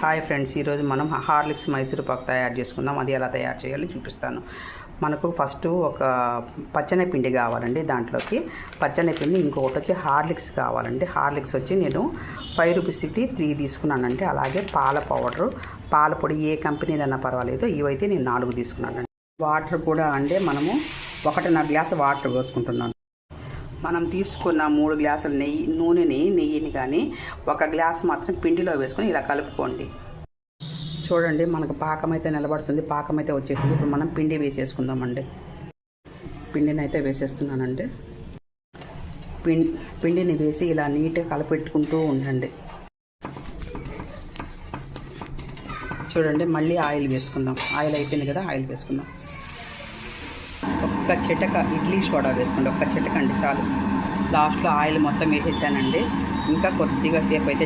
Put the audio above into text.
Hi friends, ఈరోజు మనం Horlicks Mysore Pak తయారు చేసుకుందాం. అది ఎలా తయారు చేయాలో చూపిస్తాను. మనకు ఫస్ట్ ఒక పచ్చని పిండి కావాలండి. దాంట్లోకి పచ్చని పిండి, ఇంకొకటి వచ్చి హార్లిక్స్ కావాలండి. హార్లిక్స్ వచ్చి నేను 5 రూపీస్ 3 తీసుకున్నానండి. అలాగే పాల పౌడరు, పాల పొడి ఏ కంపెనీదన్నా పర్వాలేదు, ఇవైతే నేను 4 తీసుకున్నానండి. వాటర్ కూడా అంటే మనము 1.5 గ్లాసు వాటర్ పోసుకుంటున్నాను. మనం తీసుకున్న 3 గ్లాసుల నెయ్యిని కానీ 1 గ్లాస్ మాత్రం పిండిలో వేసుకొని ఇలా కలుపుకోండి. చూడండి, మనకు పాకం అయితే నిలబడుతుంది, పాకం అయితే వచ్చేసింది. ఇప్పుడు మనం పిండి వేసేసుకుందామండి. పిండిని అయితే వేసేస్తున్నానండి. పిండిని వేసి ఇలా నీట్గా కలపెట్టుకుంటూ ఉండండి. చూడండి, మళ్ళీ ఆయిల్ వేసుకుందాం. ఆయిల్ అయిపోయింది కదా, ఆయిల్ వేసుకుందాం. ఒక్క చిటక ఇడ్లీ సోడా వేసుకోండి, ఒక్క చిటక అండి చాలు. లాస్ట్లో ఆయిల్ మొత్తం వేసేసానండి. ఇంకా కొద్దిగా సేపు అయితే